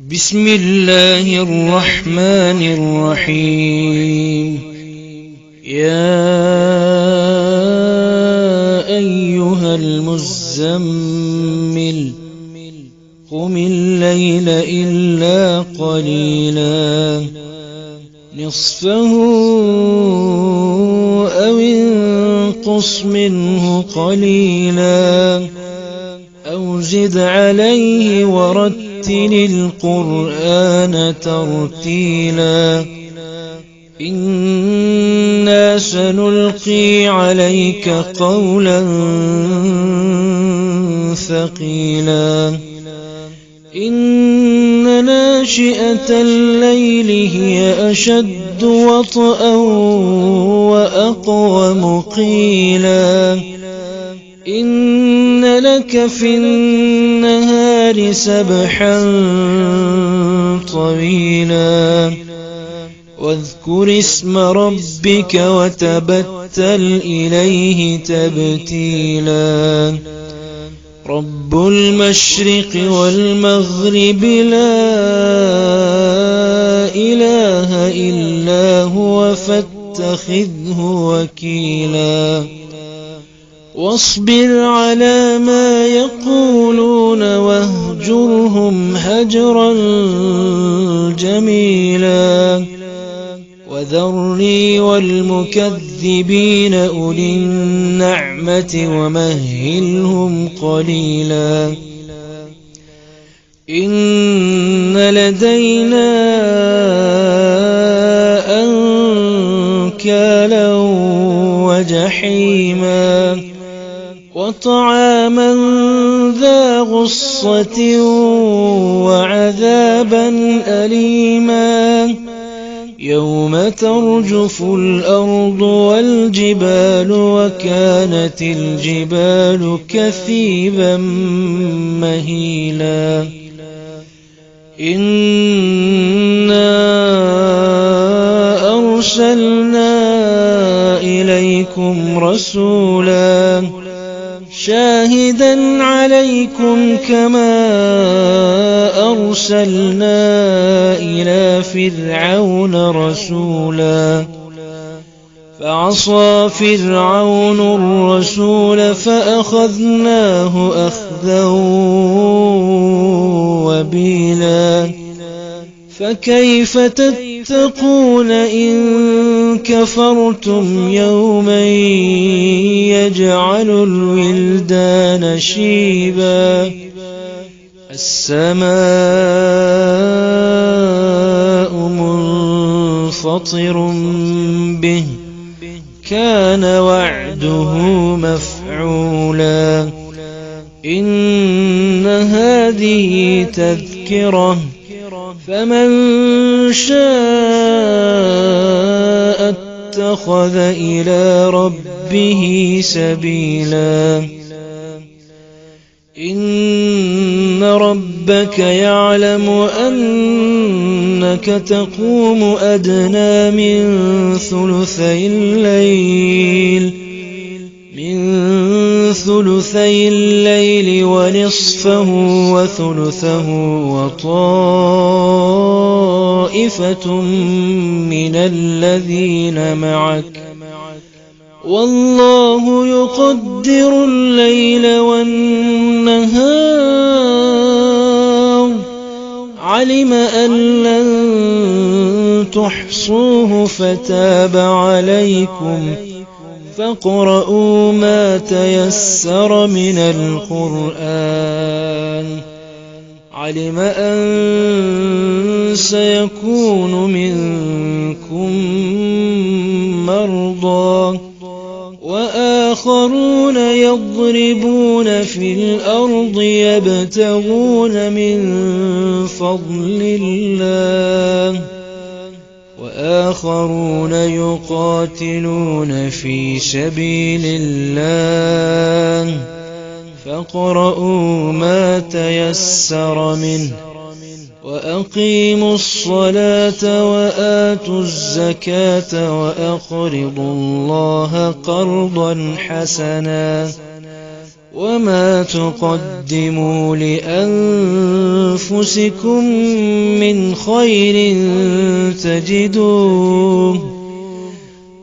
بسم الله الرحمن الرحيم. يا أيها المزمل قم الليل إلا قليلا نصفه أو انقص منه قليلا أو زد عليه ورتل القرآن ترتيلا إنا سنلقي عليك قولا ثقيلا إن ناشئة الليل هي أشد وطئا وأقوم قيلا إن لك في النهار سبحا طويلا واذكر اسم ربك وتبتل إليه تبتيلا رب المشرق والمغرب لا إله إلا هو فاتخذه وكيلا واصبر على ما يقولون واهجرهم هجرا جميلا وذرني والمكذبين أولي النعمة ومهلهم قليلا إن لدينا أنكالا وجحيما وطعاما ذا غصة وعذابا أليما يوم ترجف الأرض والجبال وكانت الجبال كثيبا مهيلا إنا أرسلنا إليكم رسولا شاهدا عليكم كما أرسلنا إلى فرعون رسولا فعصى فرعون الرسول فأخذناه أخذا وبيلا فكيف تتقون إن كفرتم يوما يجعل الولدان شيبا السماء منفطر به كان وعده مفعولا إن هذه تذكرة فمن شاء اتخذ إلى ربه سبيلا إن ربك يعلم أنك تقوم أدنى من ثلثي الليل ونصفه وثلثه وطائفة من الذين معك والله يقدر الليل والنهار علم أن لن تحصوه فتاب عليكم فاقرؤوا ما تيسر من القرآن علم أن سيكون منكم مرضى وآخرون يضربون في الأرض يبتغون من فضل الله وآخرون يقاتلون في سبيل الله فاقرؤوا ما تيسر منه وأقيموا الصلاة وآتوا الزكاة وأقرضوا الله قرضا حسنا وما تقدموا لأنفسكم من خير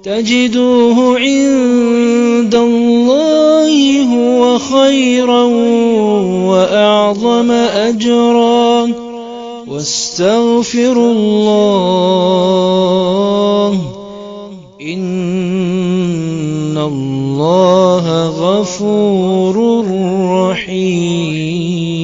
تجدوه عند الله هو خيرا وأعظم أجرا واستغفروا الله إن الله غفور رحيم.